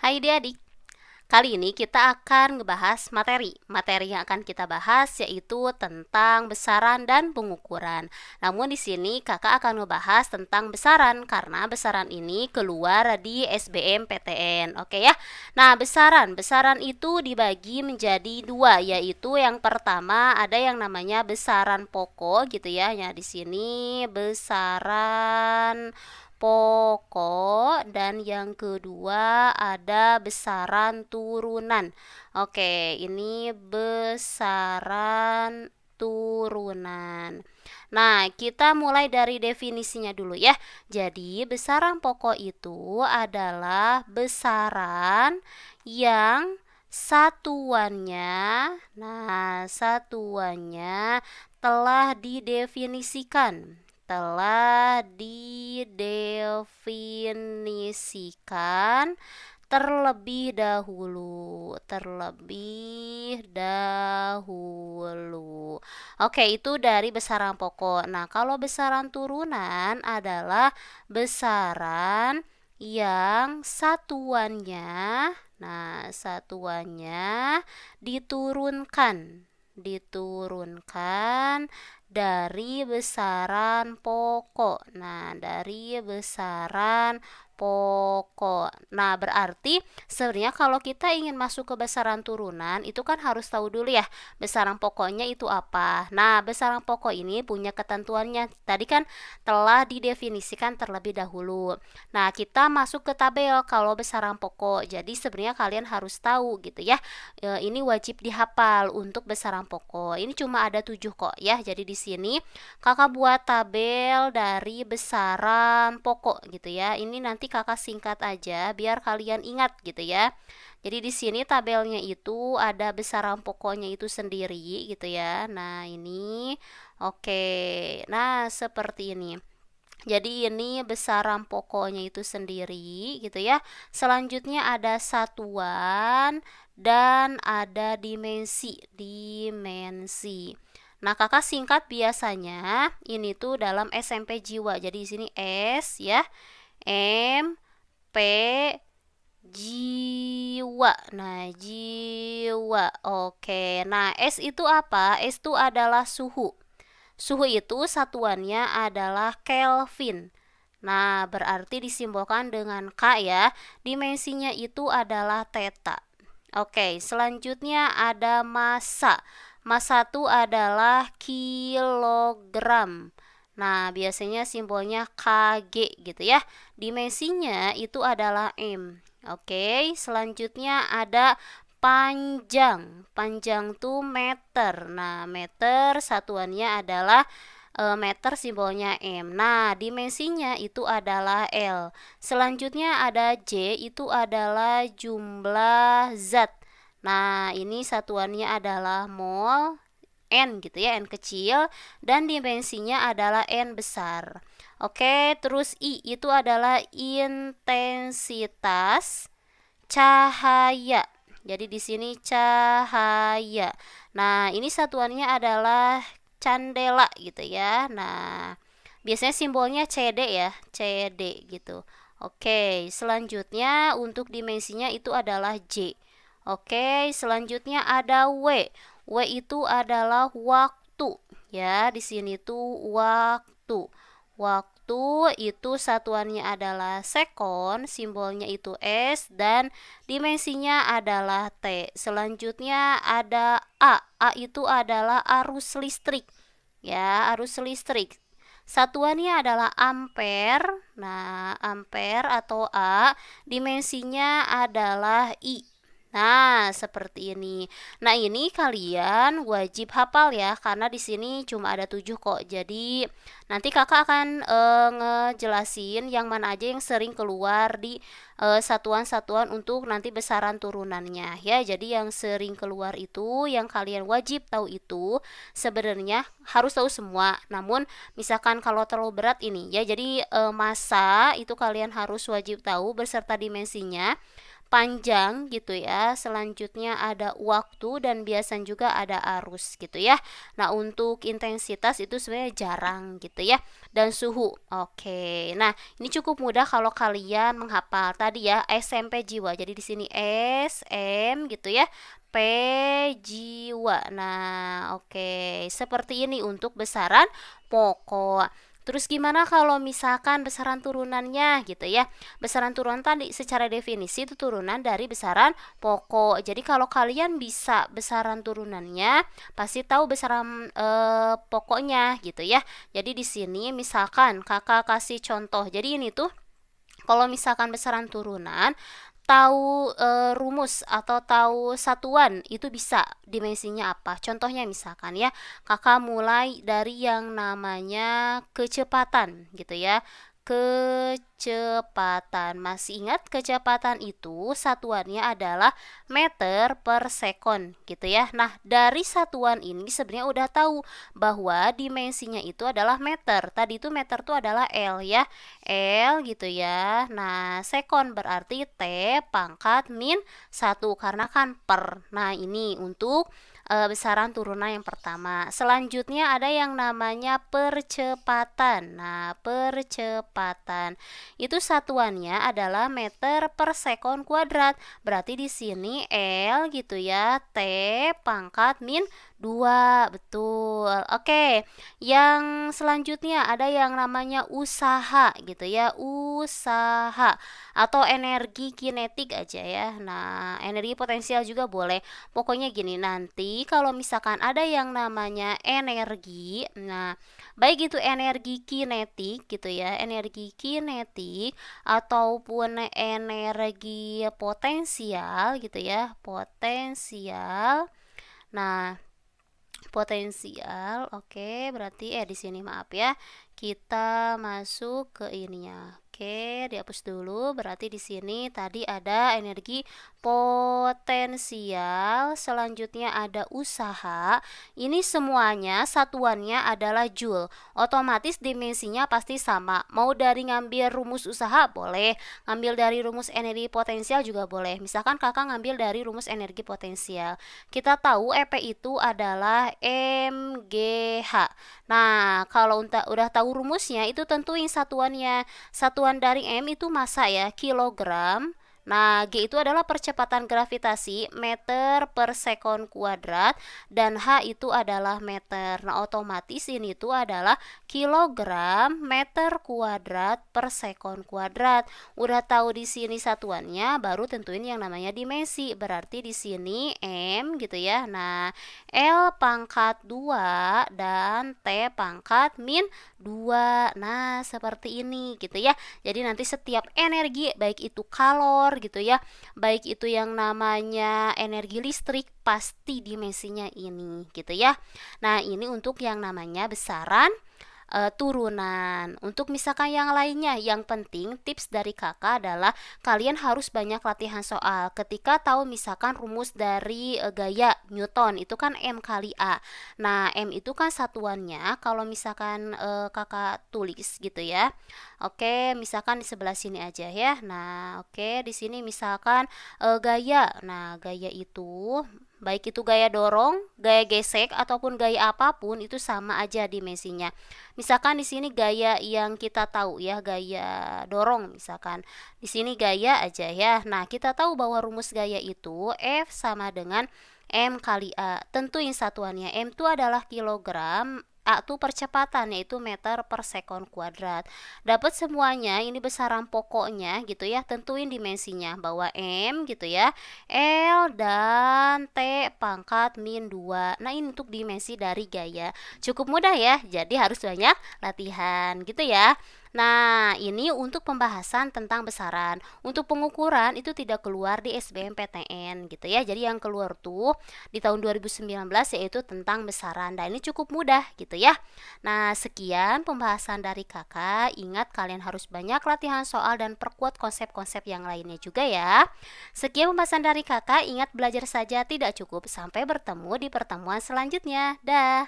Hai adik-adik, kali ini kita akan ngebahas materi. Materi yang akan kita bahas yaitu tentang besaran dan pengukuran. Namun di sini kakak akan ngebahas tentang besaran karena besaran ini keluar di SBMPTN. Oke ya. Nah, besaran itu dibagi menjadi dua, yaitu yang pertama ada yang namanya besaran pokok gitu ya. Ya di sini besaran pokok dan yang kedua ada besaran turunan. Oke, ini besaran turunan. Nah, kita mulai dari definisinya dulu ya. Jadi, besaran pokok itu adalah besaran yang satuannya telah didefinisikan terlebih dahulu. Oke, itu dari besaran pokok. Nah, kalau besaran turunan adalah besaran yang satuannya diturunkan dari besaran pokok. Nah, berarti sebenarnya kalau kita ingin masuk ke besaran turunan itu kan harus tahu dulu ya besaran pokoknya itu apa. Nah, besaran pokok ini punya ketentuannya. Tadi kan telah didefinisikan terlebih dahulu. Nah, kita masuk ke tabel kalau besaran pokok. Jadi sebenarnya kalian harus tahu gitu ya. Ini wajib dihafal untuk besaran pokok. Ini cuma ada 7 kok ya. Jadi di sini kakak buat tabel dari besaran pokok gitu ya. Ini nanti kakak singkat aja biar kalian ingat gitu ya. Jadi di sini tabelnya itu ada besaran pokoknya itu sendiri gitu ya. Nah, ini oke. Nah, seperti ini. Jadi ini besaran pokoknya itu sendiri gitu ya. Selanjutnya ada satuan dan ada dimensi. Nah, kakak singkat biasanya ini tuh dalam SMP jiwa. Jadi di sini S ya, M, P, jiwa. Nah, jiwa. Oke. Nah, S itu apa? S itu adalah suhu. Suhu itu satuannya adalah Kelvin. Nah, berarti disimbolkan dengan K ya. Dimensinya itu adalah theta. Oke, selanjutnya ada massa. Massa itu adalah kilogram. Nah, biasanya simbolnya Kg gitu ya. Dimensinya itu adalah M. Oke, selanjutnya ada panjang. Panjang tuh meter. Nah, meter satuannya adalah meter simbolnya M. Nah, dimensinya itu adalah L. Selanjutnya ada J, itu adalah jumlah zat. Nah, ini satuannya adalah mol, N gitu ya, N kecil, dan dimensinya adalah N besar. Oke, terus I itu adalah intensitas cahaya. Jadi di sini cahaya. Nah, ini satuannya adalah candela gitu ya. Nah, biasanya simbolnya CD ya, CD gitu. Oke, selanjutnya untuk dimensinya itu adalah J. Oke, selanjutnya ada W. W itu adalah waktu. Ya, di sini tuh waktu. Waktu itu satuannya adalah sekon, simbolnya itu S, dan dimensinya adalah T. Selanjutnya ada A. A itu adalah arus listrik. Ya, arus listrik. Satuannya adalah ampere. Nah, ampere atau A, dimensinya adalah I. Nah, seperti ini. Nah, ini kalian wajib hafal ya, karena di sini cuma ada 7 kok. Jadi, nanti kakak akan ngejelasin yang mana aja yang sering keluar di satuan-satuan untuk nanti besaran turunannya ya. Jadi, yang sering keluar itu, yang kalian wajib tahu itu, sebenarnya harus tahu semua. Namun, misalkan kalau terlalu berat ini ya, jadi massa itu kalian harus wajib tahu beserta dimensinya. panjang gitu ya. Selanjutnya ada waktu dan biasanya juga ada arus gitu ya. Nah, untuk intensitas itu sebenarnya jarang gitu ya. Dan suhu. Oke. Nah, ini cukup mudah kalau kalian menghafal tadi ya SMP jiwa. Jadi di sini SM gitu ya. P jiwa. Nah, oke. Seperti ini untuk besaran pokok. Terus gimana kalau misalkan besaran turunannya gitu ya. Besaran turunan tadi secara definisi itu turunan dari besaran pokok. Jadi kalau kalian bisa besaran turunannya, pasti tahu besaran pokoknya gitu ya. Jadi di sini misalkan Kakak kasih contoh. Jadi ini tuh kalau misalkan besaran turunan, tahu rumus atau tahu satuan itu bisa dimensinya apa. Contohnya misalkan ya, Kakak mulai dari yang namanya kecepatan gitu ya. Kecepatan. Masih ingat kecepatan itu satuannya adalah meter per sekon gitu ya. Nah, dari satuan ini sebenarnya udah tahu bahwa dimensinya itu adalah meter. Tadi itu meter itu adalah L ya. L gitu ya. Nah, sekon berarti T pangkat min 1 karena kan per. Nah, ini untuk besaran turunan yang pertama. Selanjutnya ada yang namanya percepatan. Nah, percepatan itu satuannya adalah meter per sekon kuadrat. Berarti di sini L gitu ya, T pangkat min 2. Betul. Oke. Yang selanjutnya ada yang namanya usaha gitu ya. Usaha atau energi kinetik aja ya. Nah, energi potensial juga boleh. Pokoknya gini, nanti kalau misalkan ada yang namanya energi, nah baik itu energi kinetik gitu ya, energi kinetik ataupun energi potensial gitu ya, potensial. Nah, potensial, oke, berarti di sini maaf ya, kita masuk ke ininya. Oke, dihapus dulu. Berarti di sini tadi ada energi potensial, selanjutnya ada usaha. Ini semuanya satuannya adalah joule. Otomatis dimensinya pasti sama. Mau dari ngambil rumus usaha boleh, ngambil dari rumus energi potensial juga boleh. Misalkan Kakak ngambil dari rumus energi potensial. Kita tahu EP itu adalah mGh. Nah, kalau udah tahu rumusnya itu tentuin satuannya. Satuan dari M itu massa ya, kilogram. Nah, G itu adalah percepatan gravitasi, meter per sekon kuadrat, dan H itu adalah meter. Nah, otomatis ini itu adalah kilogram meter kuadrat per sekon kuadrat. Udah tahu di sini satuannya, baru tentuin yang namanya dimensi. Berarti di sini M gitu ya. Nah, L pangkat 2 dan T pangkat min 2. Nah, seperti ini gitu ya. Jadi nanti setiap energi baik itu kalor gitu ya, baik itu yang namanya energi listrik pasti dimensinya ini gitu ya. Nah, ini untuk yang namanya besaran turunan. Untuk misalkan yang lainnya, yang penting tips dari Kakak adalah kalian harus banyak latihan soal. Ketika tahu misalkan rumus dari gaya Newton itu kan M kali A. Nah, M itu kan satuannya kalau misalkan Kakak tulis gitu ya. Oke, misalkan di sebelah sini aja ya. Nah, oke, di sini misalkan gaya. Nah, gaya itu baik itu gaya dorong, gaya gesek ataupun gaya apapun itu sama aja dimensinya. Misalkan di sini gaya yang kita tahu ya, gaya dorong misalkan. Di sini gaya aja ya. Nah, kita tahu bahwa rumus gaya itu F sama dengan M kali A. Tentuin satuannya. M itu adalah kilogram, A itu percepatan yaitu meter per sekon kuadrat. Dapat semuanya, ini besaran pokoknya gitu ya. Tentuin dimensinya bahwa M gitu ya, L dan T pangkat min 2. Nah, ini untuk dimensi dari gaya. Cukup mudah ya. Jadi harus banyak latihan gitu ya. Nah, ini untuk pembahasan tentang besaran. Untuk pengukuran itu tidak keluar di SBMPTN gitu ya. Jadi yang keluar tuh di tahun 2019 yaitu tentang besaran. Dan ini cukup mudah gitu ya. Nah, sekian pembahasan dari Kakak. Ingat kalian harus banyak latihan soal dan perkuat konsep-konsep yang lainnya juga ya. Sekian pembahasan dari Kakak. Ingat belajar saja tidak cukup. Sampai bertemu di pertemuan selanjutnya. Dah.